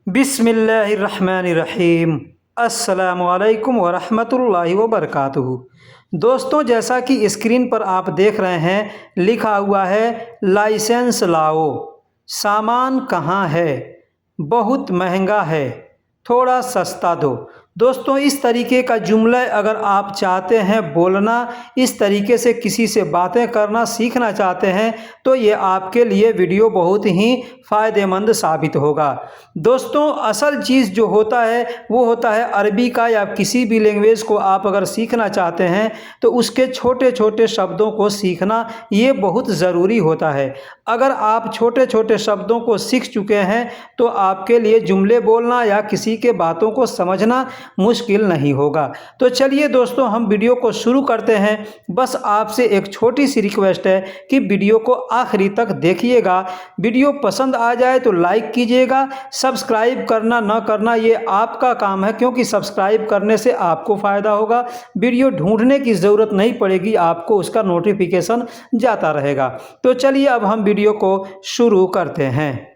बिस्मिल्लाहिर्रहमानिर्रहीम। अस्सलामुअलैकुम वरहमतुल्लाहि वबरकातुहू। दोस्तों, जैसा कि स्क्रीन पर आप देख रहे हैं, लिखा हुआ है लाइसेंस लाओ। सामान कहाँ है? बहुत महंगा है, थोड़ा सस्ता दो। दोस्तों, इस तरीके का जुमला अगर आप चाहते हैं बोलना, इस तरीके से किसी से बातें करना सीखना चाहते हैं, तो ये आपके लिए वीडियो बहुत ही फ़ायदेमंद साबित होगा। दोस्तों, असल चीज़ जो होता है वो होता है अरबी का, या किसी भी लैंग्वेज को आप अगर सीखना चाहते हैं तो उसके छोटे छोटे शब्दों को सीखना ये बहुत ज़रूरी होता है। अगर आप छोटे छोटे शब्दों को सीख चुके हैं तो आपके लिए जुमले बोलना या किसी के बातों को समझना मुश्किल नहीं होगा। तो चलिए दोस्तों, हम वीडियो को शुरू करते हैं। बस आपसे एक छोटी सी रिक्वेस्ट है कि वीडियो को आखिरी तक देखिएगा। वीडियो पसंद आ जाए तो लाइक कीजिएगा। सब्सक्राइब करना ना करना ये आपका काम है, क्योंकि सब्सक्राइब करने से आपको फ़ायदा होगा। वीडियो ढूंढने की ज़रूरत नहीं पड़ेगी, आपको उसका नोटिफिकेशन जाता रहेगा। तो चलिए अब हम वीडियो को शुरू करते हैं।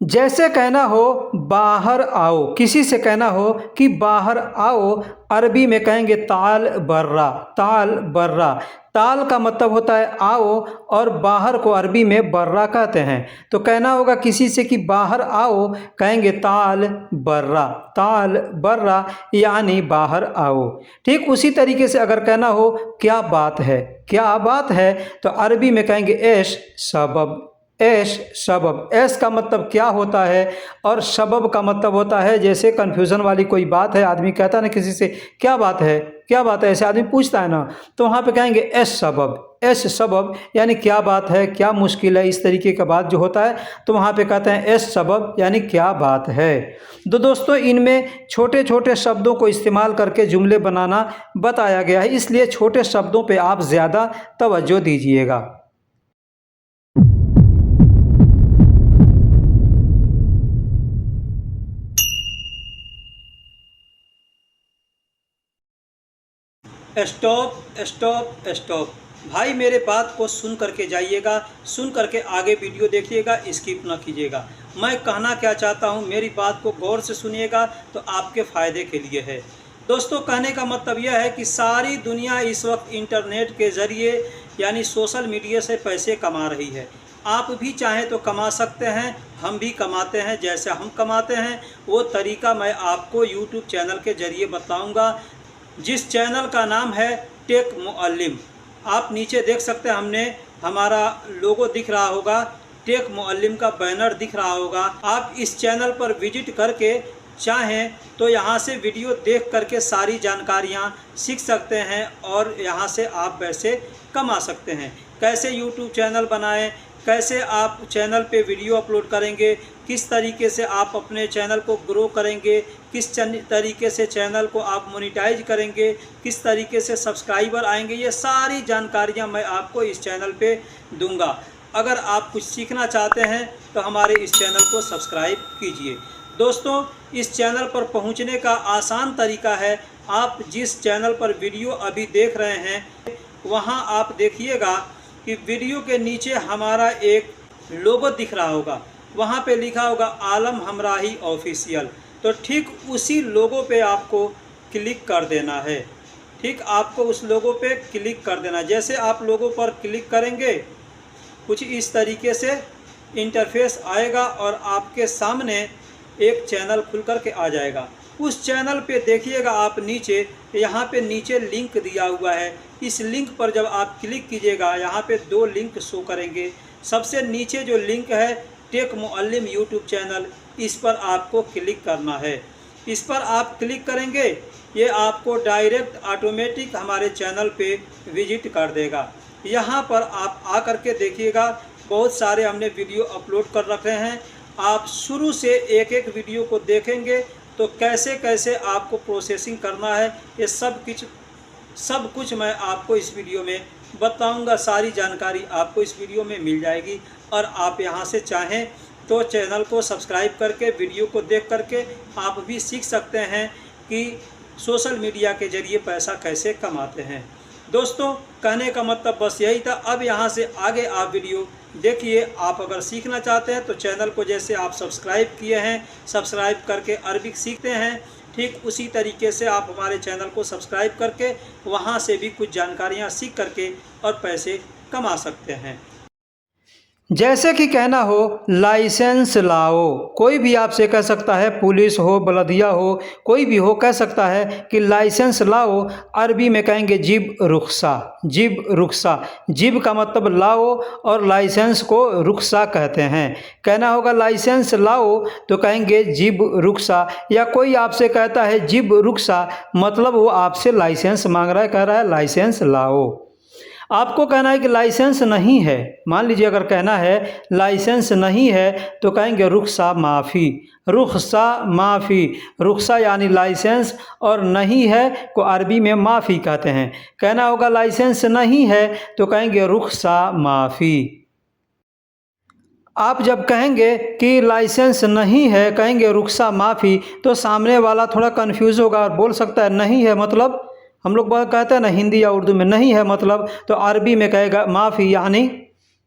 जैसे कहना हो बाहर आओ, किसी से कहना हो कि बाहर आओ, अरबी में कहेंगे ताल बर्रा। ताल बर्रा, ताल का मतलब होता है आओ, और बाहर को अरबी में बर्रा कहते हैं। तो कहना होगा किसी से कि बाहर आओ, कहेंगे ताल बर्रा। ताल बर्रा यानी बाहर आओ। ठीक उसी तरीके से अगर कहना हो क्या बात है, क्या बात है, तो अरबी में कहेंगे एश सबब। एश सबब, एश का मतलब क्या होता है और सबब का मतलब होता है, जैसे कन्फ्यूज़न वाली कोई बात है, आदमी कहता है ना किसी से क्या बात है, क्या बात है, ऐसे आदमी पूछता है ना, तो वहाँ पे कहेंगे एश सबब। एश सबब यानी क्या बात है, क्या मुश्किल है, इस तरीके का बात जो होता है तो वहाँ पे कहते हैं एश सबब यानी क्या बात है। तो दोस्तों, इनमें छोटे छोटे शब्दों को इस्तेमाल करके जुमले बनाना बताया गया है, इसलिए छोटे शब्दों पर आप ज़्यादा तवज्जो दीजिएगा। Stop stop stop. भाई मेरे बात को सुन करके जाइएगा, सुन करके आगे वीडियो देखिएगा, स्किप ना कीजिएगा। मैं कहना क्या चाहता हूँ, मेरी बात को गौर से सुनिएगा तो आपके फ़ायदे के लिए है। दोस्तों, कहने का मतलब यह है कि सारी दुनिया इस वक्त इंटरनेट के ज़रिए यानी सोशल मीडिया से पैसे कमा रही है। आप भी चाहें तो कमा सकते हैं, हम भी कमाते हैं। जैसे हम कमाते हैं वो तरीका मैं आपको यूट्यूब चैनल के ज़रिए बताऊँगा, जिस चैनल का नाम है टेक मुअल्लिम। आप नीचे देख सकते हैं, हमने हमारा लोगो दिख रहा होगा, टेक मुअल्लिम का बैनर दिख रहा होगा। आप इस चैनल पर विजिट करके चाहें तो यहाँ से वीडियो देख करके सारी जानकारियाँ सीख सकते हैं और यहाँ से आप पैसे कमा सकते हैं। कैसे यूट्यूब चैनल बनाएं, कैसे आप चैनल पे वीडियो अपलोड करेंगे, किस तरीके से आप अपने चैनल को ग्रो करेंगे, किस तरीके से चैनल को आप मोनेटाइज करेंगे, किस तरीके से सब्सक्राइबर आएंगे, ये सारी जानकारियां मैं आपको इस चैनल पे दूंगा। अगर आप कुछ सीखना चाहते हैं तो हमारे इस चैनल को सब्सक्राइब कीजिए। दोस्तों, इस चैनल पर पहुंचने का आसान तरीका है, आप जिस चैनल पर वीडियो अभी देख रहे हैं वहाँ आप देखिएगा कि वीडियो के नीचे हमारा एक लोगो दिख रहा होगा, वहाँ पे लिखा होगा आलम हमराही ऑफिशियल। तो ठीक उसी लोगो पे आपको क्लिक कर देना है। ठीक आपको उस लोगो पे क्लिक कर देना। जैसे आप लोगो पर क्लिक करेंगे कुछ इस तरीके से इंटरफेस आएगा और आपके सामने एक चैनल खुल कर के आ जाएगा। उस चैनल पे देखिएगा आप नीचे, यहाँ पे नीचे लिंक दिया हुआ है। इस लिंक पर जब आप क्लिक कीजिएगा, यहाँ पे दो लिंक शो करेंगे। सबसे नीचे जो लिंक है टेक मुअल्लिम यूट्यूब चैनल, इस पर आपको क्लिक करना है। इस पर आप क्लिक करेंगे, ये आपको डायरेक्ट ऑटोमेटिक हमारे चैनल पे विजिट कर देगा। यहाँ पर आप आकर के देखिएगा, बहुत सारे हमने वीडियो अपलोड कर रखे हैं। आप शुरू से एक एक वीडियो को देखेंगे तो कैसे कैसे आपको प्रोसेसिंग करना है, ये सब कुछ मैं आपको इस वीडियो में बताऊंगा। सारी जानकारी आपको इस वीडियो में मिल जाएगी और आप यहां से चाहें तो चैनल को सब्सक्राइब करके वीडियो को देख करके आप भी सीख सकते हैं कि सोशल मीडिया के ज़रिए पैसा कैसे कमाते हैं। दोस्तों कहने का मतलब बस यही था। अब यहाँ से आगे आप वीडियो देखिए। आप अगर सीखना चाहते हैं तो चैनल को जैसे आप सब्सक्राइब किए हैं, सब्सक्राइब करके अरबिक सीखते हैं, ठीक उसी तरीके से आप हमारे चैनल को सब्सक्राइब करके वहाँ से भी कुछ जानकारियाँ सीख करके और पैसे कमा सकते हैं। जैसे कि कहना हो लाइसेंस लाओ, कोई भी आपसे कह सकता है, पुलिस हो, बलदिया हो, कोई भी हो कह सकता है कि लाइसेंस लाओ। अरबी में कहेंगे जिब रुखसा। जिब रुखसा, जिब का मतलब लाओ और लाइसेंस को रुखसा कहते हैं। कहना होगा लाइसेंस लाओ तो कहेंगे जिब रुखसा। या कोई आपसे कहता है जिब रुखसा, मतलब वो आपसे लाइसेंस मांग रहा है, कह रहा है लाइसेंस लाओ। आपको कहना है कि लाइसेंस नहीं है, मान लीजिए अगर कहना है लाइसेंस नहीं है तो कहेंगे रुखसा माफ़ी। रुखसा माफ़ी, रुखसा यानी लाइसेंस और नहीं है को अरबी में माफ़ी कहते हैं। कहना होगा लाइसेंस नहीं है तो कहेंगे रुखसा माफ़ी। आप जब कहेंगे कि लाइसेंस नहीं है, कहेंगे रुखसा माफ़ी, तो सामने वाला थोड़ा कन्फ्यूज़ होगा और बोल सकता है नहीं है मतलब, हम लोग कहते हैं ना हिंदी या उर्दू में नहीं है मतलब, तो अरबी में कहेगा माफ़ी यानी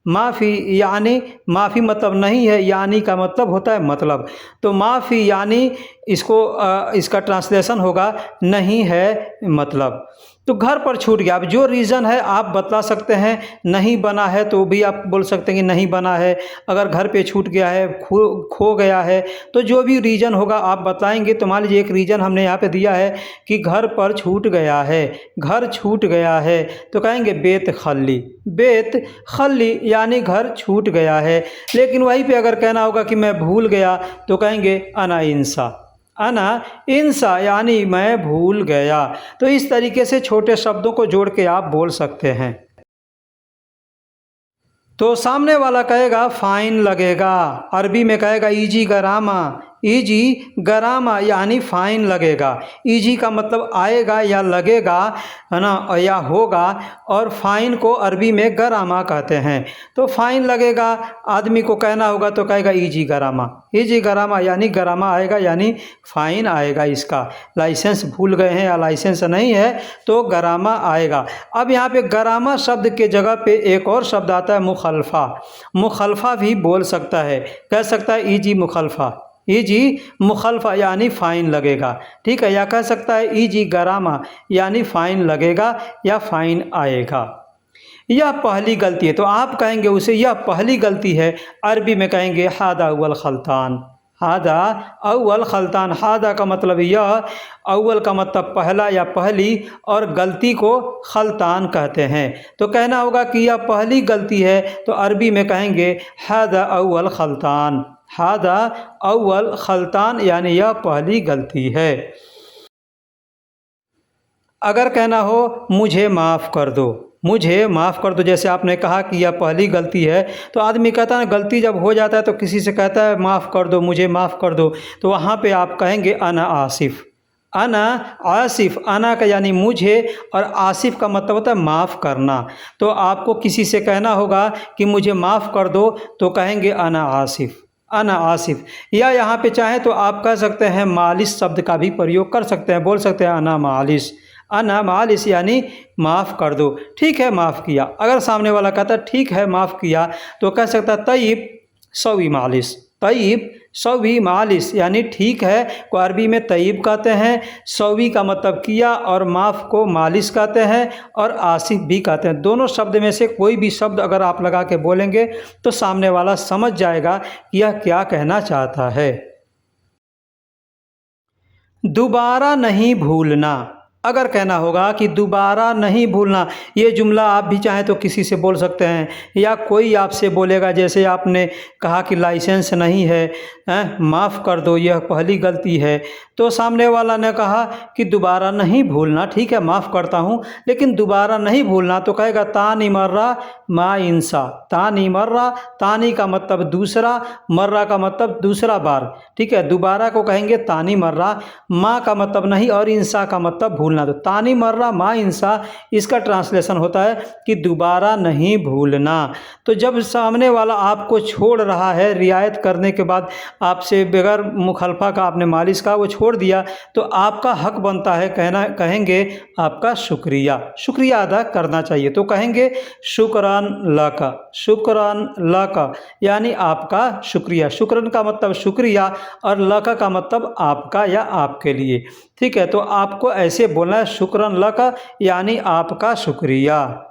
माफ़ी, यानी माफ़ी मतलब नहीं है, यानी का मतलब होता है मतलब। तो माफ़ी यानी इसका ट्रांसलेशन होगा नहीं है मतलब। तो घर पर छूट गया, अब जो रीज़न है आप बता सकते हैं। नहीं बना है तो भी आप बोल सकते हैं कि नहीं बना है। अगर घर पे छूट गया है, खो गया है, तो जो भी रीज़न होगा आप बताएंगे। तो मान लीजिए एक रीज़न हमने यहाँ पे दिया है कि घर पर छूट गया है, घर छूट गया है, तो कहेंगे बेत खल्ली। बेत खल्ली यानी घर छूट गया है। लेकिन वहीं पे अगर कहना होगा कि मैं भूल गया तो कहेंगे अना इंसा। अना इंसा यानी मैं भूल गया। तो इस तरीके से छोटे शब्दों को जोड़ के आप बोल सकते हैं। तो सामने वाला कहेगा फाइन लगेगा, अरबी में कहेगा ईजी गरामा। ईजी गरामा यानी फ़ाइन लगेगा। ईजी का मतलब आएगा या लगेगा, है ना, या होगा, और फ़ाइन को अरबी में गरामा कहते हैं। तो फ़ाइन लगेगा, आदमी को कहना होगा तो कहेगा ईजी गरामा। ईजी गरामा यानी गरामा आएगा, यानी फ़ाइन आएगा। इसका लाइसेंस भूल गए हैं या लाइसेंस नहीं है तो गरामा आएगा। अब यहाँ पे गरामा शब्द के जगह पे एक और शब्द आता है मुखलफा। मुखलफा भी बोल सकता है, कह सकता है ईजी मुखलफा। ईजी मुखलफा यानी फ़ाइन लगेगा, ठीक है। या कह सकता है ईजी गरामा यानी फ़ाइन लगेगा या फ़ाइन आएगा। यह पहली गलती है तो आप कहेंगे उसे यह पहली गलती है। अरबी में कहेंगे हादा अव्वल खल्तान। हादा अव्वल खल्तान। हादा का मतलब यह, अव्वल का मतलब पहला या पहली, और गलती को खल्तान कहते हैं। तो कहना होगा कि यह पहली गलती है तो अरबी में कहेंगे हादा अव्वल खल्तान। हादा अव्वल खल्तान यानी यह पहली गलती है। अगर कहना हो मुझे माफ़ कर दो, मुझे माफ़ कर दो, जैसे आपने कहा कि यह पहली गलती है, तो आदमी कहता है गलती जब हो जाता है तो किसी से कहता है माफ़ कर दो, मुझे माफ़ कर दो, तो वहाँ पे आप कहेंगे अना आसिफ़। अना आसिफ़, अना का यानी मुझे, और आसिफ़ का मतलब होता है माफ़ करना। तो आपको किसी से कहना होगा कि मुझे माफ़ कर दो तो कहेंगे अना आसिफ़। अना आसिफ़। या यहाँ पे चाहें तो आप कह सकते हैं मालिश शब्द का भी प्रयोग कर सकते हैं, बोल सकते हैं अना मालिश। अना मालिश यानी माफ़ कर दो, ठीक है माफ़ किया। अगर सामने वाला कहता है ठीक है माफ़ किया तो कह सकता है तय्यब सवी मालिश। तय्यब सवी मालिश यानी ठीक है को अरबी में तय्यब कहते हैं। सवी का मतलब किया और माफ़ को मालिश कहते हैं, और आसिफ भी कहते हैं। दोनों शब्द में से कोई भी शब्द अगर आप लगा के बोलेंगे तो सामने वाला समझ जाएगा कि यह क्या कहना चाहता है। दोबारा नहीं भूलना। अगर कहना होगा कि दोबारा नहीं भूलना, ये जुमला आप भी चाहें तो किसी से बोल सकते हैं, या कोई आपसे बोलेगा, जैसे आपने कहा कि लाइसेंस नहीं है, माफ़ कर दो यह पहली गलती है, तो सामने वाला ने कहा कि दोबारा नहीं भूलना, ठीक है माफ़ करता हूँ, लेकिन दोबारा नहीं भूलना, तो कहेगा तानी मर्रा मा इंसा। तानी मर्रा, तानी का मतलब दूसरा, मर्रा का मतलब दूसरा बार, ठीक है। दोबारा को कहेंगे तानी मर्रा, मा का मतलब नहीं और इंसा का मतलब भूलना। भूलना। तो तानी मर्रा मा इंसा इसका ट्रांसलेशन होता है कि दोबारा नहीं भूलना। तो जब सामने वाला आपको छोड़ रहा है, रियायत करने के बाद आपसे बगैर मुखालफा का आपने मालिश का वो छोड़ दिया, तो आपका हक बनता है कहेंगे आपका शुक्रिया अदा करना चाहिए। तो कहेंगे शुक्रान लाका, शुक्रान लाका, यानी आपका शुक्रिया। शुक्रन का मतलब शुक्रिया और लाका का मतलब आपका या आपके लिए। ठीक है, तो आपको ऐसे बोलना है शुक्रन लाका, यानी आपका शुक्रिया।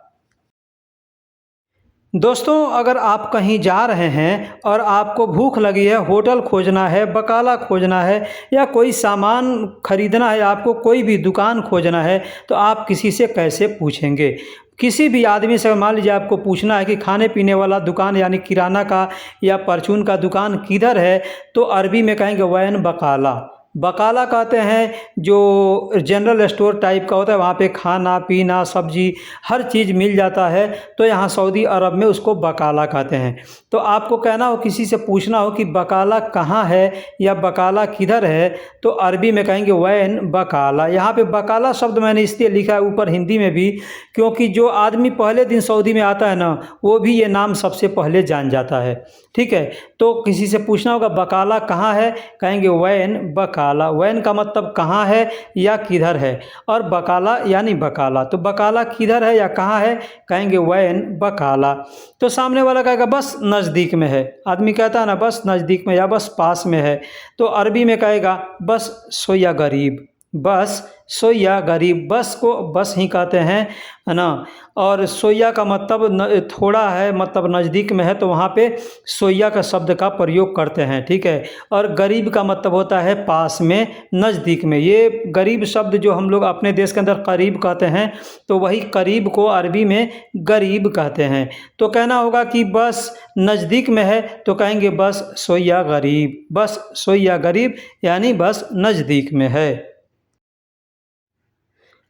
दोस्तों, अगर आप कहीं जा रहे हैं और आपको भूख लगी है, होटल खोजना है, बकाला खोजना है या कोई सामान खरीदना है, आपको कोई भी दुकान खोजना है, तो आप किसी से कैसे पूछेंगे? किसी भी आदमी से मान लीजिए आपको पूछना है कि खाने पीने वाला दुकान यानी किराना का या परचून का दुकान किधर है, तो अरबी में कहेंगे वैन बकाला। बकाला कहते हैं जो जनरल स्टोर टाइप का होता है, वहाँ पे खाना पीना सब्जी हर चीज़ मिल जाता है, तो यहाँ सऊदी अरब में उसको बकाला कहते हैं। तो आपको कहना हो, किसी से पूछना हो कि बकाला कहाँ है या बकाला किधर है, तो अरबी में कहेंगे वैन बकाला। यहाँ पे बकाला शब्द मैंने इसलिए लिखा है ऊपर हिंदी में भी, क्योंकि जो आदमी पहले दिन सऊदी में आता है ना, वो भी ये नाम सबसे पहले जान जाता है। ठीक है, तो किसी से पूछना होगा बकाला कहाँ है, कहेंगे वैन बकाला। वैन का मतलब कहाँ है या किधर है, और बकाला यानी बकाला। तो बकाला किधर है या कहाँ है, कहेंगे वैन बकाला। तो सामने वाला कहेगा बस नज़दीक में है। आदमी कहता है ना बस नज़दीक में या बस पास में है, तो अरबी में कहेगा बस सोया गरीब, बस सोया गरीब। बस को बस ही कहते हैं, है ना। और सोया का मतलब थोड़ा है, मतलब नज़दीक में है, तो वहाँ पे सोया का शब्द का प्रयोग करते हैं। ठीक है, और गरीब का मतलब होता है पास में, नज़दीक में। ये गरीब शब्द जो हम लोग अपने देश के अंदर करीब कहते हैं, तो वही करीब को अरबी में गरीब कहते हैं। तो कहना होगा कि बस नज़दीक में है, तो कहेंगे बस सोया गरीब, बस सोया गरीब, यानी बस नज़दीक में है।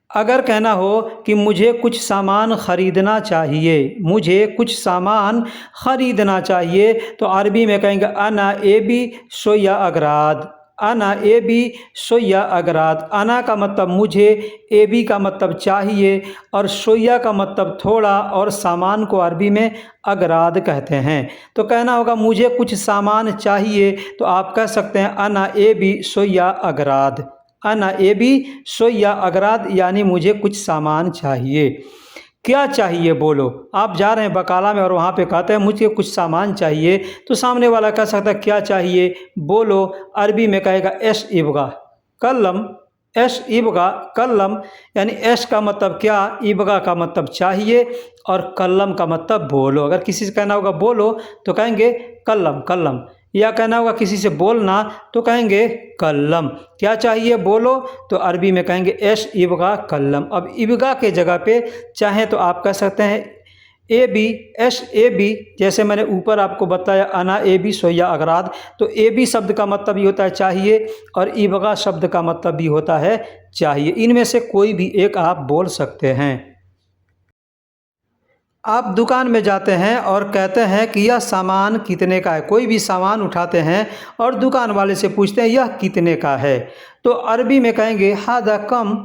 अगर कहना हो कि मुझे कुछ सामान ख़रीदना चाहिए, मुझे कुछ सामान ख़रीदना चाहिए, तो अरबी में कहेंगे अना एबी सोया अगराद, अना एबी सोया अगराद। अना का मतलब मुझे, एबी का मतलब चाहिए, और सोया का मतलब थोड़ा, और सामान को अरबी में अगराद कहते हैं। तो कहना होगा मुझे कुछ सामान चाहिए, तो आप कह सकते हैं अना एबी सोया अगराद, अना एबी सोया अगराद, यानी मुझे कुछ सामान चाहिए। क्या चाहिए बोलो। आप जा रहे हैं बकाला में और वहाँ पे कहते हैं मुझे कुछ सामान चाहिए, तो सामने वाला कह सकता है क्या चाहिए बोलो। अरबी में कहेगा एश इबगा कलम, एश इबगा कलम, यानी एश का मतलब क्या, इबगा का मतलब चाहिए, और कलम का मतलब बोलो। अगर किसी से कहना होगा बोलो, तो कहेंगे कलम कलम, या कहना होगा किसी से बोलना, तो कहेंगे कल्लम। क्या चाहिए बोलो, तो अरबी में कहेंगे एश इबगा कल्लम। अब इबगा के जगह पे चाहे तो आप कह सकते हैं A B, ash A B, जैसे मैंने ऊपर आपको बताया अना ए बी सोया अगराद। तो ए बी शब्द का मतलब भी होता है चाहिए, और इबगा शब्द का मतलब भी होता है चाहिए। इनमें से कोई भी एक आप बोल सकते हैं। आप दुकान में जाते हैं और कहते हैं कि यह सामान कितने का है। कोई भी सामान उठाते हैं और दुकान वाले से पूछते हैं यह कितने का है, तो अरबी में कहेंगे हादा कम,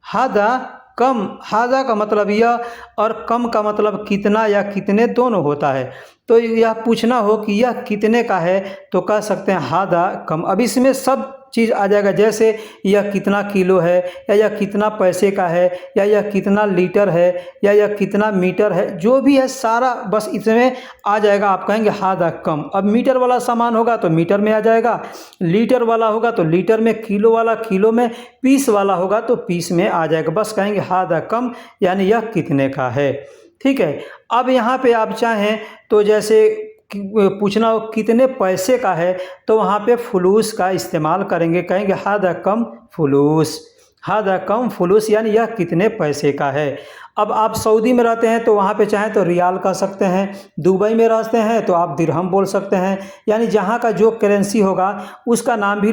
हादा कम। हादा का मतलब यह, और कम का मतलब कितना या कितने दोनों होता है। तो यह पूछना हो कि यह कितने का है, तो कह सकते हैं हादा कम। अब इसमें सब चीज़ आ जाएगा, जैसे यह कितना किलो है, या यह कितना पैसे का है, या यह कितना लीटर है, या यह कितना मीटर है, जो भी है सारा बस इसमें आ जाएगा। आप कहेंगे हादा कम। अब मीटर वाला सामान होगा तो मीटर में आ जाएगा, लीटर वाला होगा तो लीटर में, किलो वाला किलो में, पीस वाला होगा तो पीस में आ जाएगा। बस कहेंगे हादा कम, यानी यह कितने का है। ठीक है, अब यहाँ पे आप चाहें तो जैसे पूछना हो कितने पैसे का है, तो वहाँ पे फुलूस का इस्तेमाल करेंगे, कहेंगे हादा कम फुलूस, हादा कम फुलूस, यानी यह कितने पैसे का है। अब आप सऊदी में रहते हैं तो वहाँ पे चाहें तो रियाल कह सकते हैं, दुबई में रहते हैं तो आप दिरहम बोल सकते हैं, यानी जहाँ का जो करेंसी होगा उसका नाम भी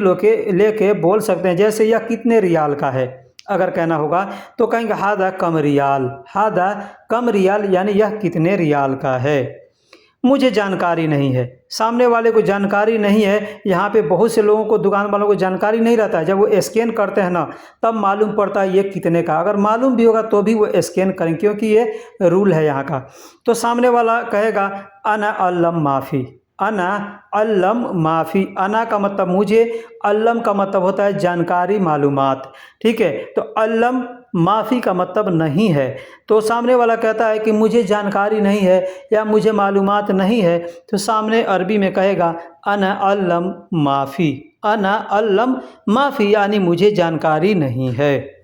लेके बोल सकते हैं। जैसे यह कितने रियाल का है अगर कहना होगा, तो कहेंगे हादा कम रियाल, हादा कम रियाल, यानी यह कितने रियाल का है। मुझे जानकारी नहीं है। सामने वाले को जानकारी नहीं है। यहाँ पे बहुत से लोगों को, दुकान वालों को जानकारी नहीं रहता है। जब वो स्कैन करते हैं ना, तब मालूम पड़ता है ये कितने का। अगर मालूम भी होगा तो भी वो स्कैन करें, क्योंकि ये रूल है यहाँ का। तो सामने वाला कहेगा अना अल्लम माफ़ी, अना अल्लम माफ़ी। अना का मतलब मुझे, अल्लम का मतलब होता है जानकारी, मालूमात। ठीक है, तो अल्लम माफ़ी का मतलब नहीं है। तो सामने वाला कहता है कि मुझे जानकारी नहीं है या मुझे मालूमात नहीं है, तो सामने अरबी में कहेगा अना अल्लम माफ़ी, अना अल्लम माफ़ी, यानी मुझे जानकारी नहीं है।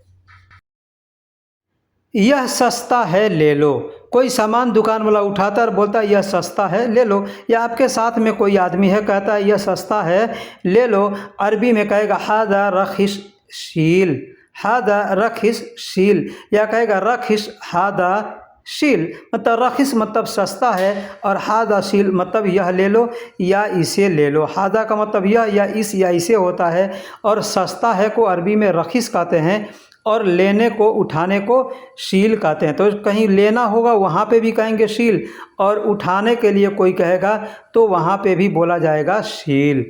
यह सस्ता है ले लो। कोई सामान दुकान वाला उठाता है और बोलता है यह सस्ता है ले लो। या आपके साथ में कोई आदमी है, कहता है यह सस्ता है ले लो। अरबी में कहेगा हादा रखिस शील, हादा रखिस शील, या कहेगा रखिस हादा शील। मतलब रखिस मतलब सस्ता है और हादा शील मतलब यह ले लो या इसे ले लो। हादा का मतलब यह या इस या इसे होता है, और सस्ता है को अरबी में रखिस कहते हैं, और लेने को, उठाने को शील कहते हैं। तो कहीं लेना होगा वहाँ पे भी कहेंगे शील, और उठाने के लिए कोई कहेगा तो वहाँ पे भी बोला जाएगा शील।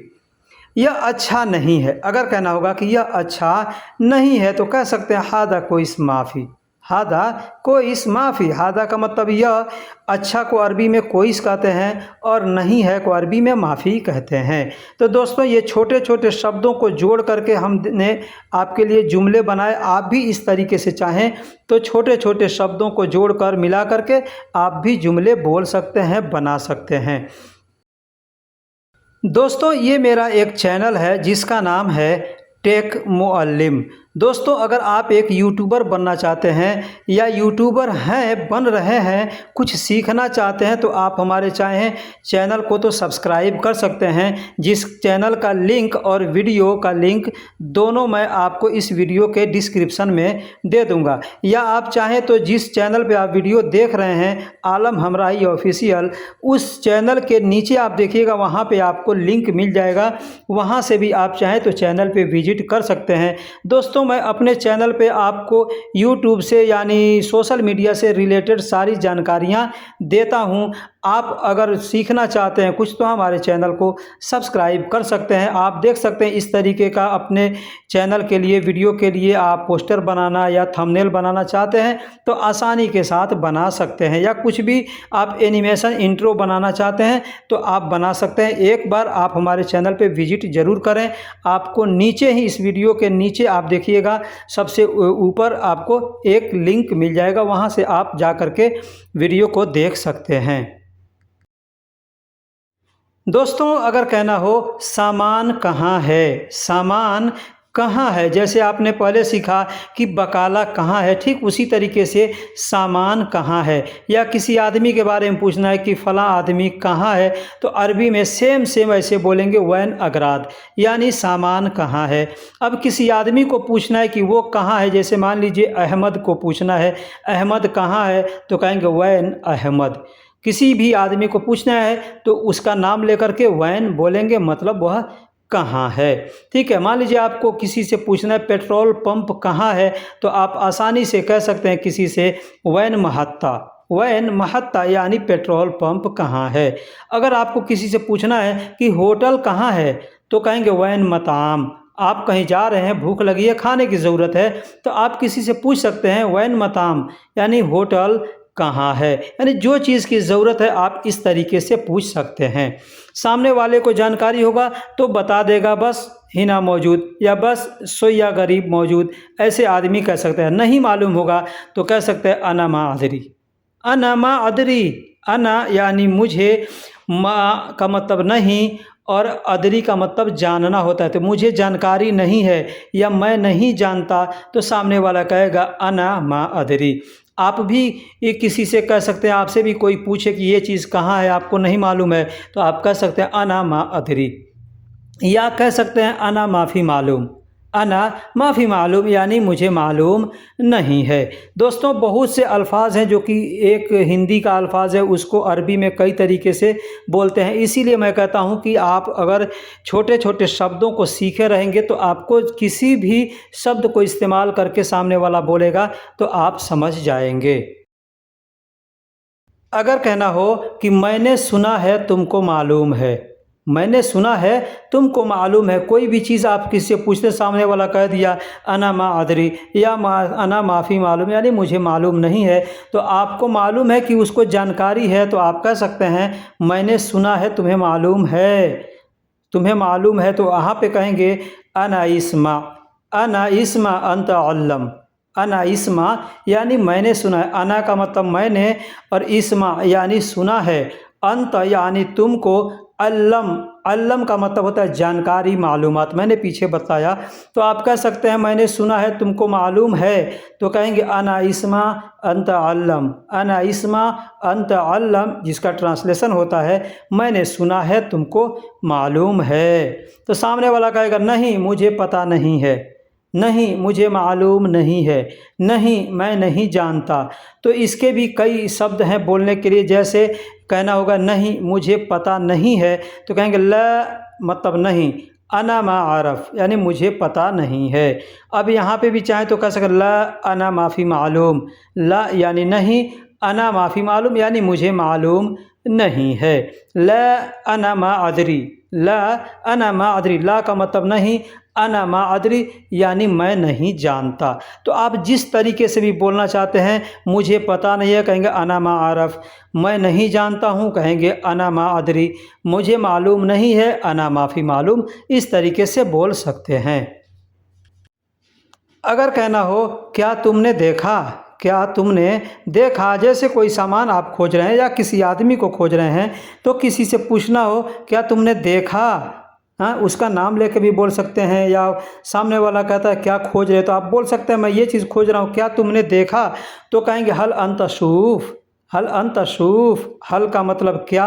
यह अच्छा नहीं है, अगर कहना होगा कि यह अच्छा नहीं है तो कह सकते हैं हादा कोइस माफ़ी, हादा कोइस माफ़ी। हादा का मतलब यह, अच्छा को अरबी में कोइस कहते हैं, और नहीं है को अरबी में माफ़ी कहते हैं। तो दोस्तों, ये छोटे छोटे शब्दों को जोड़ करके हमने आपके लिए जुमले बनाए। आप भी इस तरीके से चाहें तो छोटे छोटे शब्दों को जोड़कर, मिला करके आप भी जुमले बोल सकते हैं, बना सकते हैं। दोस्तों, ये मेरा एक चैनल है जिसका नाम है टेक मुअल्लिम। दोस्तों, अगर आप एक यूट्यूबर बनना चाहते हैं या यूट्यूबर हैं, बन रहे हैं, कुछ सीखना चाहते हैं, तो आप हमारे चैनल को तो सब्सक्राइब कर सकते हैं। जिस चैनल का लिंक और वीडियो का लिंक दोनों मैं आपको इस वीडियो के डिस्क्रिप्शन में दे दूंगा। या आप चाहें तो जिस चैनल पे आप वीडियो देख रहे हैं, आलम हमराही ऑफिशियल, उस चैनल के नीचे आप देखिएगा, वहाँ पे आपको लिंक मिल जाएगा। वहाँ से भी आप चाहें तो चैनल पे विजिट कर सकते हैं। दोस्तों, मैं अपने चैनल पे आपको यूट्यूब से, यानी सोशल मीडिया से रिलेटेड सारी जानकारियाँ देता हूँ। आप अगर सीखना चाहते हैं कुछ, तो हमारे चैनल को सब्सक्राइब कर सकते हैं। आप देख सकते हैं इस तरीके का अपने चैनल के लिए, वीडियो के लिए आप पोस्टर बनाना या थंबनेल बनाना चाहते हैं तो आसानी के साथ बना सकते हैं। या कुछ भी आप एनिमेशन इंट्रो बनाना चाहते हैं तो आप बना सकते हैं। एक बार आप हमारे चैनल पे विजिट ज़रूर करें। आपको नीचे ही, इस वीडियो के नीचे आप देखिएगा, सबसे ऊपर आपको एक लिंक मिल जाएगा, वहाँ से आप जा कर के वीडियो को देख सकते हैं। दोस्तों, अगर कहना हो सामान कहाँ है, सामान कहाँ है, जैसे आपने पहले सीखा कि बकाला कहाँ है, ठीक उसी तरीके से सामान कहाँ है। या किसी आदमी के बारे में पूछना है कि फ़लाँ आदमी कहाँ है, तो अरबी में सेम ऐसे बोलेंगे वैन अगराद, यानी सामान कहाँ है। अब किसी आदमी को पूछना है कि वो कहाँ है, जैसे मान लीजिए अहमद को पूछना है, अहमद कहाँ है, तो कहेंगे वैन अहमद। किसी भी आदमी को पूछना है तो उसका नाम लेकर के वैन बोलेंगे, मतलब वह कहाँ है। ठीक है, मान लीजिए आपको किसी से पूछना है पेट्रोल पंप कहाँ है, तो आप आसानी से कह सकते हैं किसी से वैन महत्ता, वैन महत्ता, यानी पेट्रोल पंप कहाँ है। अगर आपको किसी से पूछना है कि होटल कहाँ है, तो कहेंगे वैन मताम। आप कहीं जा रहे हैं, भूख लगी है, खाने की ज़रूरत है, तो आप किसी से पूछ सकते हैं वैन मताम, यानी होटल कहाँ है। यानी जो चीज़ की ज़रूरत है आप इस तरीके से पूछ सकते हैं। सामने वाले को जानकारी होगा तो बता देगा बस हिना मौजूद, या बस सोया गरीब मौजूद, ऐसे आदमी कह सकते हैं। नहीं मालूम होगा तो कह सकते हैं अना मा अदरी, अना मा अदरी। अना यानी मुझे, मा का मतलब नहीं, और अदरी का मतलब जानना होता है। तो मुझे जानकारी नहीं है या मैं नहीं जानता, तो सामने वाला कहेगा अना मा अदरी। आप भी ये किसी से कह सकते हैं, आपसे भी कोई पूछे कि ये चीज़ कहाँ है, आपको नहीं मालूम है, तो आप कह सकते हैं अना मा अदरी। या कह सकते हैं अना माफ़ी मालूम, अना माफ़ी मालूम, यानी मुझे मालूम नहीं है। दोस्तों, बहुत से अल्फाज हैं जो कि एक हिंदी का अल्फाज है, उसको अरबी में कई तरीके से बोलते हैं। इसीलिए मैं कहता हूं कि आप अगर छोटे छोटे शब्दों को सीखे रहेंगे तो आपको किसी भी शब्द को इस्तेमाल करके सामने वाला बोलेगा तो आप समझ जाएंगे। अगर कहना हो कि मैंने सुना है तुमको मालूम है, मैंने सुना है तुमको मालूम है, कोई भी चीज़ आप किसी से पूछते सामने वाला कह दिया अना मा अदरी या अना माफ़ी मालूम, यानी मुझे मालूम नहीं है, तो आपको मालूम है कि उसको जानकारी है, तो आप कह सकते हैं मैंने सुना है तुम्हें मालूम है, तुम्हें मालूम है। तो वहाँ पे कहेंगे अना इस्मा अंत अल्लम, अना इस्मा यानी मैंने सुना है, अना का मतलब मैंने और इस्मा यानी सुना है, अंत यानी तुमको, अल्लम, अल्लम का मतलब होता है जानकारी मालूमात, मैंने पीछे बताया। तो आप कह सकते हैं मैंने सुना है तुमको मालूम है, तो कहेंगे अना इस्मा अंत अल्लम, अना इस्मा अंत अल्लम, जिसका ट्रांसलेशन होता है मैंने सुना है तुमको मालूम है। तो सामने वाला कहेगा नहीं मुझे पता नहीं है, नहीं मुझे मालूम नहीं है, नहीं मैं नहीं जानता। तो इसके भी कई शब्द हैं बोलने के लिए, जैसे कहना होगा नहीं मुझे पता नहीं है, तो कहेंगे ला मतलब नहीं, अना मा आरफ यानी मुझे पता नहीं है। अब यहाँ पे भी चाहें तो कह सकते ला अना माफ़ी मालूम, ला यानी नहीं, अना माफ़ी मालूम यानी मुझे मालूम नहीं है। ला अना मा अदरी, ला अना मा अदरी, ला का मतलब नहीं, अना मा अदरी यानी मैं नहीं जानता। तो आप जिस तरीके से भी बोलना चाहते हैं, मुझे पता नहीं है कहेंगे अना मा आरफ, मैं नहीं जानता हूँ कहेंगे अना मा अदरी, मुझे मालूम नहीं है अना माफ़ी मालूम, इस तरीके से बोल सकते हैं। अगर कहना हो क्या तुमने देखा, क्या तुमने देखा, जैसे कोई सामान आप खोज रहे हैं या किसी आदमी को खोज रहे हैं, तो किसी से पूछना हो क्या तुमने देखा, हाँ उसका नाम लेके भी बोल सकते हैं, या सामने वाला कहता है क्या खोज रहे, तो आप बोल सकते हैं मैं ये चीज़ खोज रहा हूँ, क्या तुमने देखा, तो कहेंगे हल अंत शूफ, हल अंत शूफ, हल का मतलब क्या,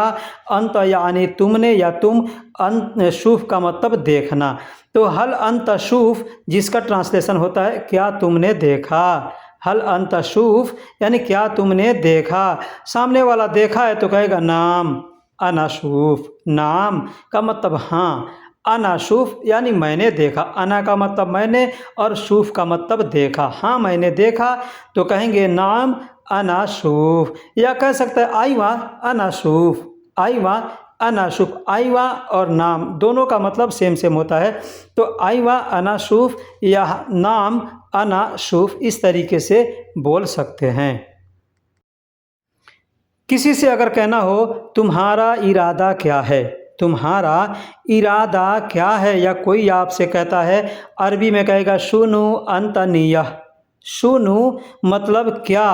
अंत यानी तुमने या तुम, अंत शूफ का मतलब देखना। तो हल अंत शूफ जिसका ट्रांसलेशन होता है क्या तुमने देखा, हल अंत शूफ यानी क्या तुमने देखा। सामने वाला देखा है तो कहेगा नाम, अना शूफ, नाम का मतलब हाँ, अना शूफ यानी मैंने देखा, अना का मतलब मैंने और शूफ का मतलब देखा, हाँ मैंने देखा, तो कहेंगे नाम अना शूफ। या कह सकते हैं आईवा अना शूफ, आईवा अना शूफ, आईवा और नाम दोनों का मतलब सेम सेम होता है, तो आईवा अना शूफ या नाम अना शूफ, इस तरीके से बोल सकते हैं। किसी से अगर कहना हो तुम्हारा इरादा क्या है, तुम्हारा इरादा क्या है, या कोई आपसे कहता है, अरबी में कहेगा शुनु अंत नियह, शुनु मतलब क्या,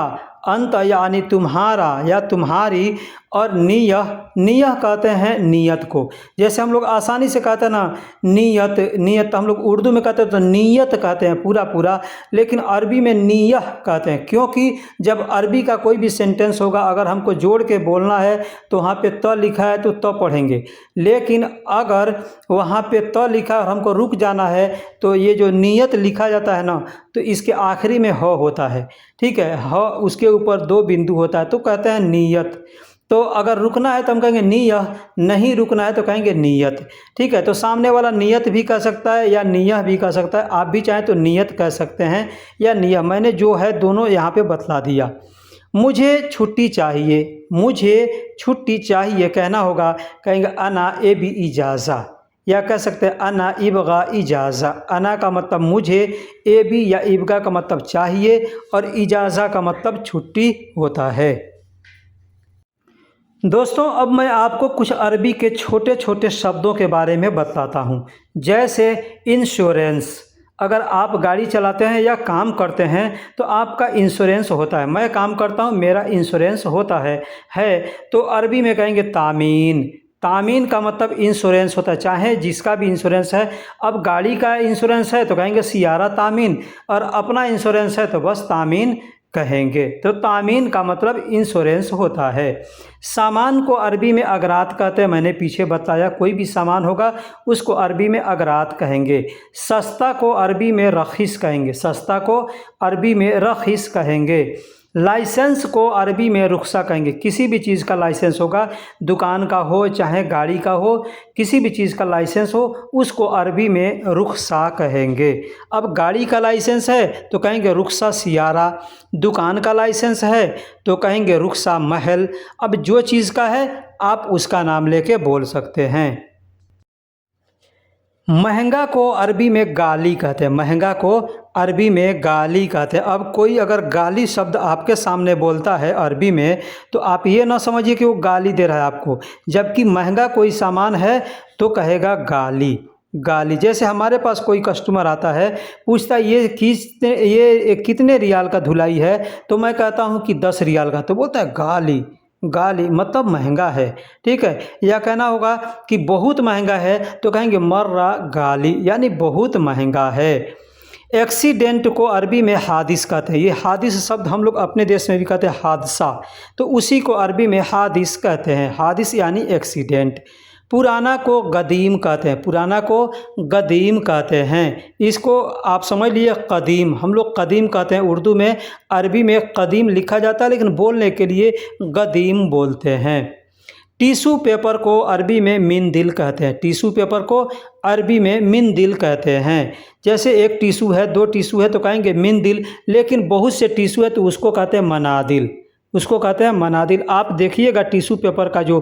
अंत यानी तुम्हारा या तुम्हारी, और नियह, नियह कहते हैं नियत को, जैसे हम लोग आसानी से कहते हैं ना नियत, नियत हम लोग उर्दू में कहते हैं तो नियत कहते हैं पूरा पूरा, लेकिन अरबी में नियह कहते हैं, क्योंकि जब अरबी का कोई भी सेंटेंस होगा अगर हमको जोड़ के बोलना है तो वहाँ पे त लिखा है तो त पढ़ेंगे, लेकिन अगर वहाँ पे त लिखा और हमको रुक जाना है तो ये जो नियत लिखा जाता है ना, तो इसके आखिरी में ह होता है, ठीक है, ह उसके ऊपर 2 बिंदु होता है, तो कहते हैं नियत। तो अगर रुकना है तो हम कहेंगे नियह, नहीं रुकना है तो कहेंगे नियत, ठीक है। तो सामने वाला नियत भी कह सकता है या नियह भी कह सकता है, आप भी चाहें तो नियत कह सकते हैं या नियह, मैंने जो है दोनों यहाँ पे बतला दिया। मुझे छुट्टी चाहिए, मुझे छुट्टी चाहिए कहना होगा, कहेंगे अना ए बी इजाज़ा, या कह सकते हैं अना इबगा इजाज़ा, अना का मतलब मुझे, ए बी या इबगा का मतलब चाहिए, और इजाज़ा का मतलब छुट्टी होता है। दोस्तों अब मैं आपको कुछ अरबी के छोटे छोटे शब्दों के बारे में बताता हूँ, जैसे इंश्योरेंस, अगर आप गाड़ी चलाते हैं या काम करते हैं तो आपका इंश्योरेंस होता है, मैं काम करता हूँ मेरा इंश्योरेंस होता है, तो अरबी में कहेंगे तामीन, तामीन का मतलब इंश्योरेंस होता है, चाहे जिसका भी इंश्योरेंस है, अब गाड़ी का इंश्योरेंस है तो कहेंगे सियारा तामीन, और अपना इंश्योरेंस है तो बस तामीन कहेंगे, तो तामीन का मतलब इंश्योरेंस होता है। सामान को अरबी में अगरात कहते हैं, मैंने पीछे बताया, कोई भी सामान होगा उसको अरबी में अगरात कहेंगे। सस्ता को अरबी में रखीस कहेंगे, सस्ता को अरबी में रखीस कहेंगे। लाइसेंस को अरबी में रुख्सा कहेंगे। किसी भी चीज़ का लाइसेंस होगा, दुकान का हो चाहे गाड़ी का हो, किसी भी चीज़ का लाइसेंस हो उसको अरबी में रुख्सा कहेंगे। अब गाड़ी का लाइसेंस है तो कहेंगे रुख्सा सियारा, दुकान का लाइसेंस है तो कहेंगे रुख्सा महल। अब जो चीज़ का है आप उसका नाम लेके बोल सकते हैं। महंगा को अरबी में गाली कहते हैं, महंगा को अरबी में गाली कहते हैं। अब कोई अगर गाली शब्द आपके सामने बोलता है अरबी में तो आप ये ना समझिए कि वो गाली दे रहा है आपको, जबकि महंगा कोई सामान है तो कहेगा गाली, गाली। जैसे हमारे पास कोई कस्टमर आता है, पूछता है ये कितने रियाल का धुलाई है, तो मैं कहता हूँ कि 10 रियाल का, तो बोलता है गाली, गाली मतलब महंगा है, ठीक है। या कहना होगा कि बहुत महंगा है तो कहेंगे मर्रा गाली, यानी बहुत महंगा है। एक्सीडेंट को अरबी में हादिस कहते हैं। ये हादिस शब्द हम लोग अपने देश में भी कहते हैं हादसा, तो उसी को अरबी में हादिस कहते हैं। हादिस यानी एक्सीडेंट। पुराना को गदीम कहते हैं, पुराना को गदीम कहते हैं। इसको आप समझ लिए कदीम, हम लोग कदीम कहते हैं उर्दू में, अरबी में कदीम लिखा जाता है लेकिन बोलने के लिए गदीम बोलते हैं। टिशू पेपर को अरबी में मिंदिल कहते हैं, टिशू पेपर को अरबी में मिंदिल कहते हैं। जैसे एक टिशू है, 2 टिशू है तो कहेंगे मिंदिल, लेकिन बहुत से टिशू है तो उसको कहते हैं मनादिल, उसको कहते हैं मनादिल। आप देखिएगा टिशू पेपर का जो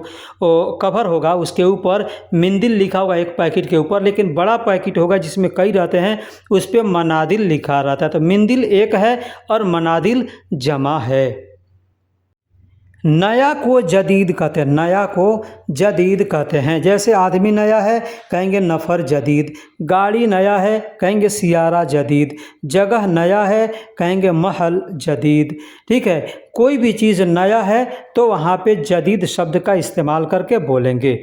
कवर होगा उसके ऊपर मिंदिल लिखा होगा एक पैकेट के ऊपर, लेकिन बड़ा पैकेट होगा जिसमें कई रहते हैं उस पर मनादिल लिखा रहता है। तो मिंदिल एक है और मनादिल जमा है। नया को जदीद कहते हैं, नया को जदीद कहते हैं। जैसे आदमी नया है कहेंगे नफ़र जदीद, गाड़ी नया है कहेंगे सियारा जदीद, जगह नया है कहेंगे महल जदीद, ठीक है। कोई भी चीज़ नया है तो वहाँ पे जदीद शब्द का इस्तेमाल करके बोलेंगे।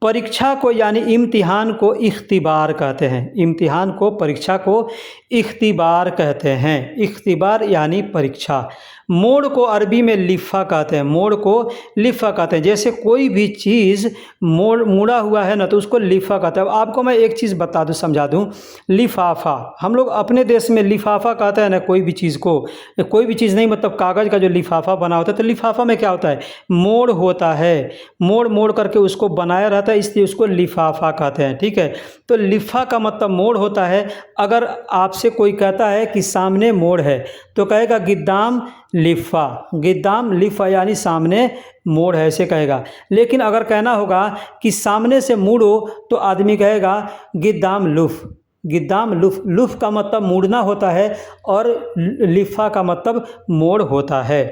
परीक्षा को यानी इम्तिहान को इख्तिबार कहते हैं, इम्तिहान को, परीक्षा को इख्तिबार कहते हैं, इख्तिबार यानी परीक्षा। मोड़ को अरबी में लिफ़ा कहते हैं, मोड़ को लिफ़ा कहते हैं। जैसे कोई भी चीज़ मुड़ा हुआ है ना तो उसको लिफ़ा कहते हैं। अब आपको मैं एक चीज़ बता दूं, समझा दूं, लिफ़ाफ़ा हम लोग अपने देश में लिफ़ाफ़ा कहते हैं ना कोई भी चीज़ को, कोई भी चीज़ नहीं मतलब कागज़ का जो लिफ़ाफ़ा बना होता है, तो लिफ़ाफ़ा में क्या होता है, मोड़ होता है, मोड़ मोड़ करके उसको बनाया रहता है, इसलिए उसको लिफ़ाफ़ा कहते हैं, ठीक है। तो लिफ़ा का मतलब मोड़ होता है। अगर आपसे कोई कहता है कि सामने मोड़ है तो कहेगा गिद्दाम लिफ़ा, गिद्दाम लिफ़ा यानी सामने मोड़ है, ऐसे कहेगा। लेकिन अगर कहना होगा कि सामने से मुड़ो तो आदमी कहेगा गिद्दाम लुफ़, गिद्दाम लुफ़। लुफ़ का मतलब मुड़ना होता है और लिफ़ा का मतलब मोड़ होता है।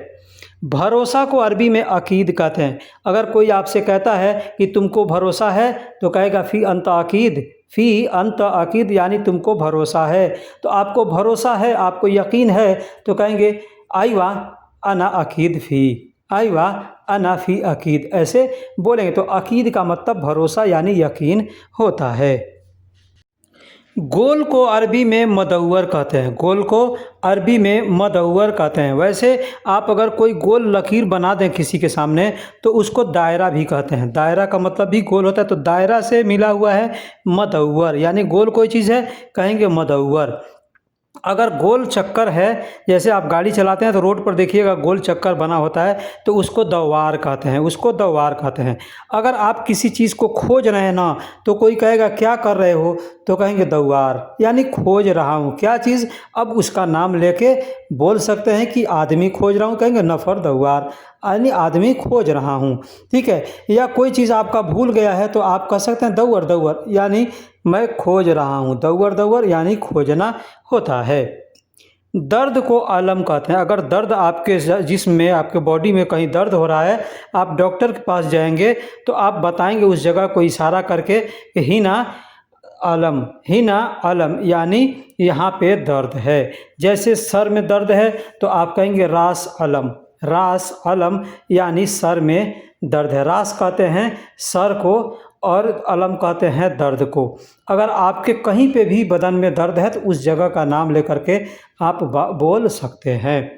भरोसा को अरबी में अकीद कहते हैं। अगर कोई आपसे कहता है कि तुमको भरोसा है तो कहेगा फ़ी अंत अकीद, फ़ी अंत अकीद यानी तुमको भरोसा है। तो आपको भरोसा है, आपको यकीन है तो कहेंगे आइवा अना अकीद फ़ी, आइवा अना फ़ी अकीद, ऐसे बोलेंगे। तो अकीद का मतलब भरोसा यानी यकीन होता है। गोल को अरबी में मदव्वर कहते हैं, गोल को अरबी में मदव्वर कहते हैं। वैसे आप अगर कोई गोल लकीर बना दें किसी के सामने तो उसको दायरा भी कहते हैं, दायरा का मतलब भी गोल होता है। तो दायरा से मिला हुआ है मदव्वर, यानी गोल कोई चीज़ है कहेंगे मदव्वर। अगर गोल चक्कर है, जैसे आप गाड़ी चलाते हैं तो रोड पर देखिएगा गोल चक्कर बना होता है तो उसको दवार कहते हैं, उसको दवार कहते हैं। अगर आप किसी चीज़ को खोज रहे हैं ना तो कोई कहेगा क्या कर रहे हो तो कहेंगे दवार, यानी खोज रहा हूँ क्या चीज़। अब उसका नाम लेके बोल सकते हैं कि आदमी खोज रहा हूँ, कहेंगे नफ़र दवार, यानी आदमी खोज रहा हूँ, ठीक है। या कोई चीज़ आपका भूल गया है तो आप कह सकते हैं दौर दौर, यानी मैं खोज रहा हूँ, दौर दौर यानी खोजना होता है। दर्द को अलम कहते हैं। अगर दर्द आपके जिस्म में, आपके बॉडी में कहीं दर्द हो रहा है, आप डॉक्टर के पास जाएंगे तो आप बताएंगे उस जगह को इशारा करके हिना अलम, हिना अलम यानी यहाँ पे दर्द है। जैसे सर में दर्द है तो आप कहेंगे रास अलम, रास अलम यानी सर में दर्द है। रास कहते हैं सर को और अलम कहते हैं दर्द को। अगर आपके कहीं पे भी बदन में दर्द है तो उस जगह का नाम लेकर के आप बोल सकते हैं।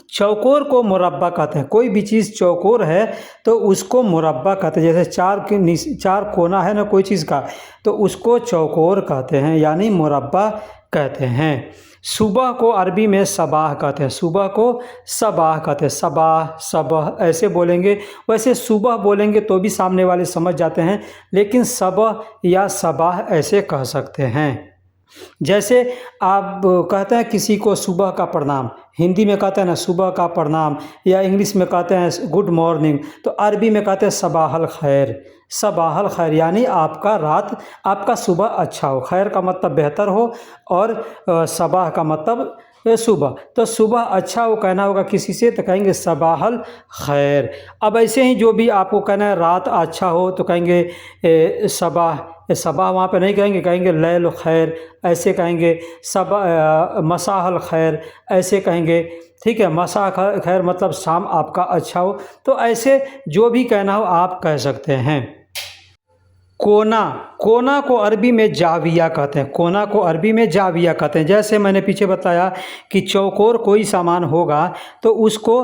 चौकोर को मुरब्बा कहते हैं। कोई भी चीज़ चौकोर है तो उसको मुरब्बा कहते हैं। जैसे चार कोना है ना कोई चीज़ का तो उसको चौकोर कहते हैं, यानी मुरब्बा कहते हैं। सुबह को अरबी में सबाह कहते हैं, सुबह को सबाह कहते हैं, सबाह सबह ऐसे बोलेंगे। वैसे सुबह बोलेंगे तो भी सामने वाले समझ जाते हैं, लेकिन सबह या सबाह ऐसे कह सकते हैं। जैसे आप कहते हैं किसी को सुबह का प्रणाम, हिंदी में कहते हैं ना सुबह का प्रणाम, या इंग्लिश में कहते हैं गुड मॉर्निंग, तो अरबी में कहते हैं सबाहल खैर। सबाहल खैर यानी आपका सुबह अच्छा हो। खैर का मतलब बेहतर हो, और सबाह का मतलब सुबह। तो सुबह अच्छा हो कहना होगा किसी से तो कहेंगे सबाहल खैर। अब ऐसे ही जो भी आपको कहना है रात अच्छा हो तो कहेंगे सबाह वहाँ पे नहीं कहेंगे, कहेंगे लैल खैर ऐसे कहेंगे। मसाहल खैर ऐसे कहेंगे। ठीक है, मसा खैर मतलब शाम आपका अच्छा हो। तो ऐसे जो भी कहना हो आप कह सकते हैं। कोना को अरबी में जाविया कहते हैं, कोना को अरबी में जाविया कहते हैं। जैसे मैंने पीछे बताया कि चौकोर कोई सामान होगा तो उसको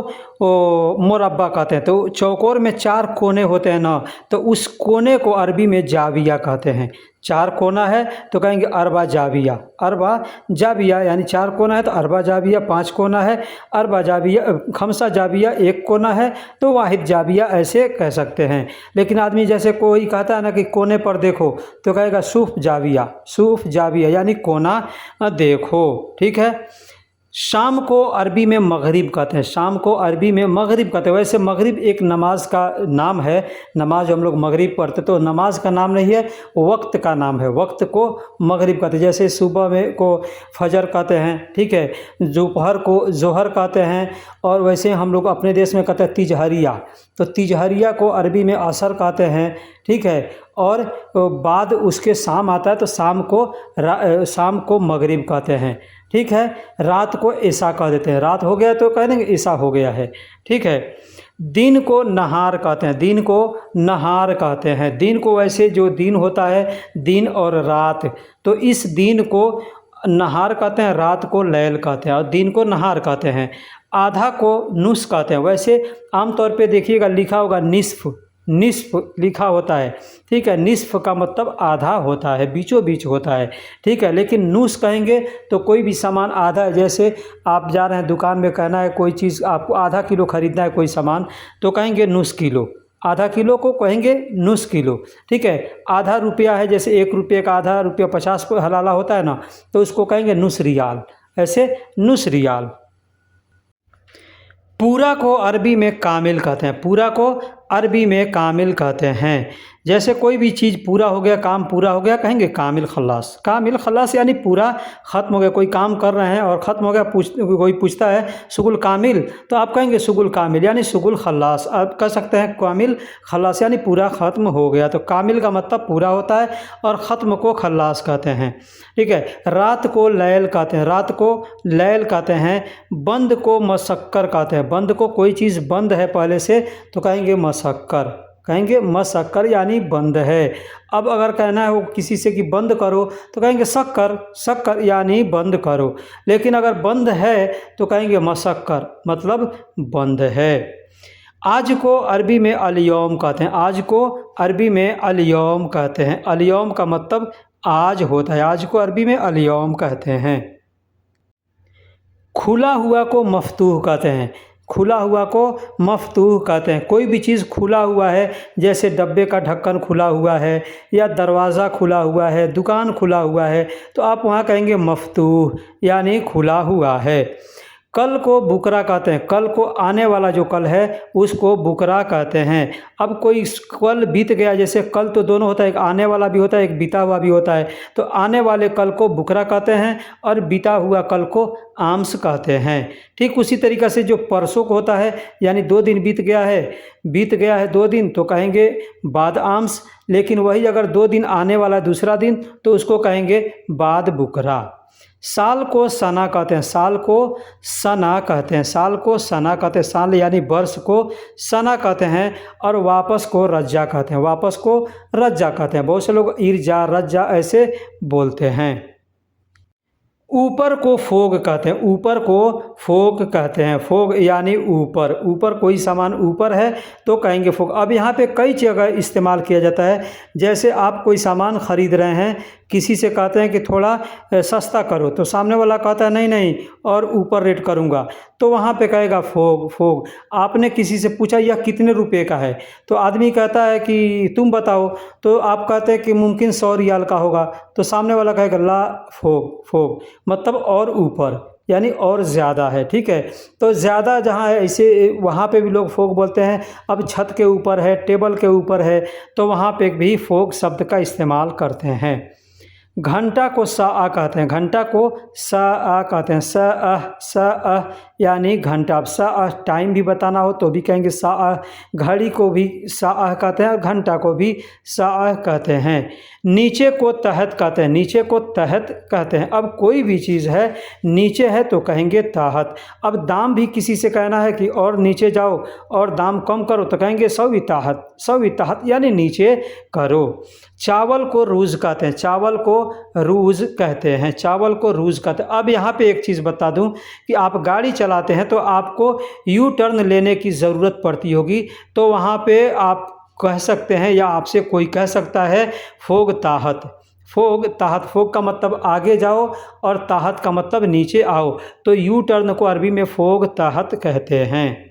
मुरब्बा कहते हैं। तो चौकोर में 4 कोने होते हैं ना, तो उस कोने को अरबी में जाविया कहते हैं। 4 कोना है तो कहेंगे अरबा जाविया, अरबा जाविया यानी 4 कोना है तो अरबा जाविया। 5 कोना है अरबा जाविया, खमसा जाविया 1 कोना है तो वाहिद जाविया ऐसे कह सकते हैं। लेकिन आदमी जैसे कोई कहता है ना कि कोने पर देखो तो कहेगा सूफ जाविया यानी कोना देखो। ठीक है। शाम को अरबी में मगरिब कहते हैं, शाम को अरबी में मगरिब कहते हैं। वैसे मगरिब एक नमाज का नाम है, नमाज हम लोग मगरिब पढ़ते तो नमाज का नाम नहीं है, वक्त का नाम है। वक्त को मगरिब कहते हैं। जैसे सुबह में को फजर कहते हैं, ठीक है, दोपहर को जोहर कहते हैं, और वैसे हम लोग अपने देश में कहते हैं तिजहरिया, तो तिजहरिया को अरबी में असर कहते हैं। ठीक है। और बाद उसके शाम आता है तो शाम को मगरिब कहते हैं। ठीक है। रात को ऐसा कह देते हैं, रात हो गया तो कह देंगे ऐसा हो गया है। ठीक है। दिन को नहार कहते हैं, दिन को नहार कहते हैं। दिन को वैसे जो दिन होता है दिन और रात, तो इस दिन को नहार कहते हैं, रात को लैल कहते हैं, और दिन को नहार कहते हैं। आधा को नुस कहते हैं। वैसे आमतौर पे देखिएगा लिखा होगा निस्फ लिखा होता है। ठीक है। निस्फ का मतलब आधा होता है, बीचों बीच होता है। ठीक है। लेकिन नुस कहेंगे तो कोई भी सामान आधा है। जैसे आप जा रहे हैं दुकान में, कहना है कोई चीज़ आपको आधा किलो खरीदना है कोई सामान, तो कहेंगे नुस किलो। आधा किलो को कहेंगे नुस किलो। ठीक है। आधा रुपया है, जैसे 1 रुपये का आधा रुपया 50 हलाला होता है ना, तो उसको कहेंगे नुस रियाल, ऐसे नुस रियाल। पूरा को अरबी में कामिल कहते हैं, पूरा को अरबी में कामिल कहते हैं। जैसे कोई भी चीज़ पूरा हो गया, काम पूरा हो गया, कहेंगे कामिल खल्लास। कामिल खल्लास यानी पूरा ख़त्म हो गया। कोई काम कर रहे हैं और ख़त्म हो गया, कोई पूछता है सुगुल कामिल, तो आप कहेंगे सुगुल कामिल यानी सुगुल खल्लास। आप कह सकते हैं कामिल खल्लास यानी पूरा ख़त्म हो गया। तो कामिल का मतलब पूरा होता है और ख़त्म को खल्लास कहते हैं। ठीक है। रात को लैल कहते हैं, रात को लैल कहते हैं। बंद को मशक्कर कहते हैं, बंद को कोई चीज़ बंद है पहले से तो कहेंगे मशक्कर, कहेंगे मशक्कर यानी बंद है। अब अगर कहना है वो किसी से कि बंद करो तो कहेंगे शक्कर यानी बंद करो। लेकिन अगर बंद है तो कहेंगे मशक्कर मतलब बंद है। आज को अरबी में अलयौम कहते हैं, आज को अरबी में अलयौम कहते हैं। अलयौम का मतलब आज होता है, आज को अरबी में अलयौम कहते हैं। खुला हुआ को मफतूह कहते हैं, खुला हुआ को मफतूह कहते हैं। कोई भी चीज़ खुला हुआ है, जैसे डब्बे का ढक्कन खुला हुआ है या दरवाज़ा खुला हुआ है, दुकान खुला हुआ है, तो आप वहाँ कहेंगे मफतूह यानी खुला हुआ है। कल को बुकरा कहते हैं, कल को आने वाला जो कल है उसको बुकरा कहते हैं। अब कोई कल बीत गया, जैसे कल तो दोनों होता है, एक आने वाला भी होता है एक बीता हुआ भी होता है, तो आने वाले कल को बुकरा कहते हैं और बीता हुआ कल को आम्स कहते हैं। ठीक उसी तरीक़े से जो परसों को होता है, यानी 2 दिन बीत गया है 2 दिन, तो कहेंगे बाद आम्स। लेकिन वही अगर 2 दिन आने वाला दूसरा दिन तो उसको कहेंगे बाद बुकरा। साल को सना कहते हैं, साल को सना कहते हैं, साल को सना कहते हैं। साल यानी वर्ष को सना कहते हैं। और वापस को रज्जा कहते हैं, वापस को रज्जा कहते हैं। बहुत से लोग इरजा रज्जा ऐसे बोलते हैं। ऊपर को फोग कहते हैं, ऊपर को फोग कहते हैं। फोग यानी ऊपर, ऊपर कोई सामान ऊपर है तो कहेंगे फोग। अब यहाँ पे कई जगह इस्तेमाल किया जाता है। जैसे आप कोई सामान ख़रीद रहे हैं, किसी से कहते हैं कि थोड़ा सस्ता करो, तो सामने वाला कहता है नहीं नहीं और ऊपर रेट करूँगा, तो वहाँ पे कहेगा फोग फोग। आपने किसी से पूछा यह कितने रुपए का है, तो आदमी कहता है कि तुम बताओ, तो आप कहते हैं कि मुमकिन 100 रियाल का होगा, तो सामने वाला कहेगा ला फोग फोग, मतलब और ऊपर, यानी और ज़्यादा है। ठीक है, तो ज़्यादा जहाँ है ऐसे वहाँ पे भी लोग फोग बोलते हैं। अब छत के ऊपर है, टेबल के ऊपर है, तो वहाँ पे भी फोग शब्द का इस्तेमाल करते हैं। घंटा को सा कहते हैं, घंटा को सा कहते हैं, स यानी घंटा। अब सा टाइम भी बताना हो तो भी कहेंगे सा। घड़ी को भी सा कहते हैं और घंटा को भी सा कहते हैं। नीचे को तहत कहते हैं, नीचे को तहत कहते हैं। अब कोई भी चीज़ है नीचे है तो कहेंगे ताहत। अब दाम भी किसी से कहना है कि और नीचे जाओ और दाम कम करो, तो कहेंगे सवी ताहत, सवी ताहत यानी नीचे करो। चावल को रूज कहते हैं, चावल को रूज कहते हैं, चावल को रूज कहते हैं। अब यहाँ पे एक चीज़ बता दूं कि आप गाड़ी चलाते हैं तो आपको यू टर्न लेने की ज़रूरत पड़ती होगी, तो वहाँ पे आप कह सकते हैं या आपसे कोई कह सकता है फोग ताहत, फोग ताहत। फोग का मतलब आगे जाओ और ताहत का मतलब नीचे आओ, तो यू टर्न को अरबी में फोग ताहत कहते हैं।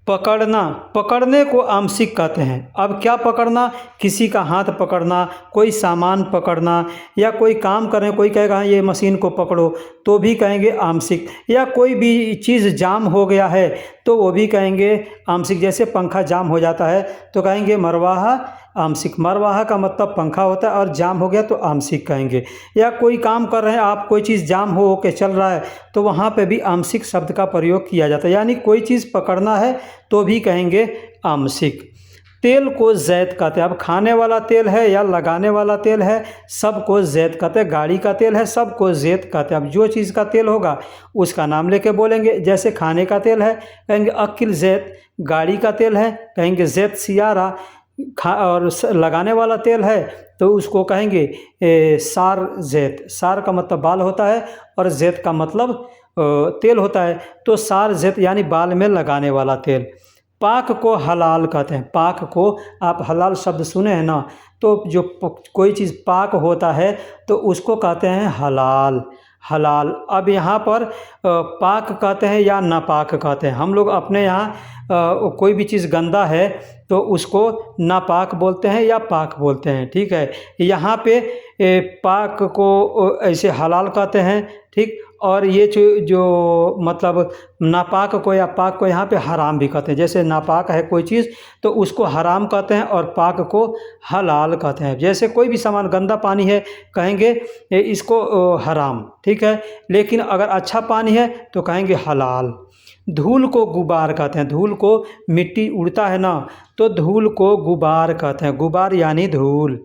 पकड़ना, पकड़ने को आंशिक कहते हैं। अब क्या पकड़ना, किसी का हाथ पकड़ना, कोई सामान पकड़ना, या कोई काम करें, कोई कहेगा ये मशीन को पकड़ो, तो भी कहेंगे आंशिक। या कोई भी चीज़ जाम हो गया है तो वो भी कहेंगे आंशिक। जैसे पंखा जाम हो जाता है तो कहेंगे मरवाहा आंशिक, मरवाहा का मतलब पंखा होता है और जाम हो गया तो आंशिक कहेंगे। या कोई काम कर रहे हैं आप, कोई चीज़ जाम हो के चल रहा है तो वहाँ पे भी आंशिक शब्द का प्रयोग किया जाता है, यानी कोई चीज़ पकड़ना है तो भी कहेंगे आंशिक। तेल को जैत कहते हैं। अब खाने वाला तेल है या लगाने वाला तेल है, सबको जैत कहते हैं। गाड़ी का तेल है, सबको जैत कहते हैं। अब जो चीज़ का तेल होगा उसका नाम लेके बोलेंगे। जैसे खाने का तेल है कहेंगे अकिल जैत, गाड़ी का तेल है कहेंगे जैत सियारा, और लगाने वाला तेल है तो उसको कहेंगे सार जैत। सार का मतलब बाल होता है और जैत का मतलब तेल होता है, तो सार जैत यानी बाल में लगाने वाला तेल। पाक को हलाल कहते हैं। पाक को आप हलाल शब्द सुने हैं ना, तो जो कोई चीज़ पाक होता है तो उसको कहते हैं हलाल, हलाल। अब यहाँ पर पाक कहते हैं या नापाक कहते हैं। हम लोग अपने यहाँ कोई भी चीज़ गंदा है तो उसको नापाक बोलते हैं या पाक बोलते हैं। ठीक है, यहाँ पे पाक को ऐसे हलाल कहते हैं। ठीक, और ये जो मतलब नापाक को या पाक को यहाँ पे हराम भी कहते हैं। जैसे नापाक है कोई चीज़ तो उसको हराम कहते हैं और पाक को हलाल कहते हैं। जैसे कोई भी सामान, गंदा पानी है कहेंगे इसको हराम, ठीक है, लेकिन अगर अच्छा पानी है तो कहेंगे हलाल। धूल को गुबार कहते हैं। धूल को, मिट्टी उड़ता है ना, तो धूल को गुबार कहते हैं। गुबार यानी धूल।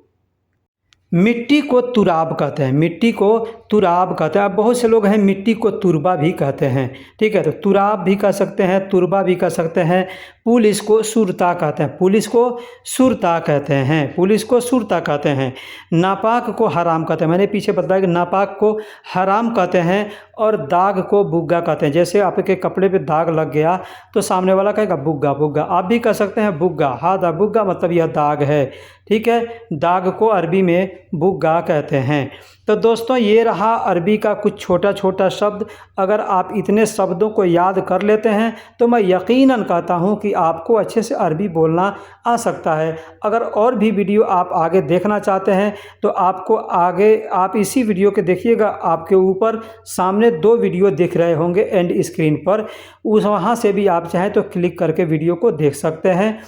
मिट्टी को तुराब कहते हैं। मिट्टी को तुराब कहते हैं। अब बहुत से लोग हैं मिट्टी को तुरबा भी कहते हैं। ठीक है, तो तुराब भी कह सकते हैं, तुरबा भी कह सकते हैं। पुलिस को सुरता कहते हैं। पुलिस को सुरता कहते हैं। पुलिस को सुरता कहते हैं। नापाक को हराम कहते हैं। मैंने पीछे बताया कि नापाक को हराम कहते हैं और दाग को बुग्गा कहते हैं। जैसे आपके कपड़े पे दाग लग गया तो सामने वाला कहेगा बुग्गा बुग्गा। आप भी कह सकते हैं बुग्गा, हादा बुग्गा, मतलब यह दाग है। ठीक है, दाग को अरबी में बुग्गा कहते हैं। तो दोस्तों ये रहा अरबी का कुछ छोटा छोटा शब्द। अगर आप इतने शब्दों को याद कर लेते हैं तो मैं यकीनन कहता हूं कि आपको अच्छे से अरबी बोलना आ सकता है। अगर और भी वीडियो आप आगे देखना चाहते हैं तो आपको आगे आप इसी वीडियो के देखिएगा, आपके ऊपर सामने 2 वीडियो दिख रहे होंगे एंड स्क्रीन पर, उस वहाँ से भी आप चाहें तो क्लिक करके वीडियो को देख सकते हैं।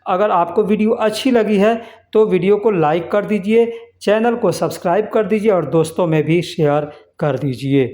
अगर आपको वीडियो अच्छी लगी है तो वीडियो को लाइक कर दीजिए, चैनल को सब्सक्राइब कर दीजिए और दोस्तों में भी शेयर कर दीजिए।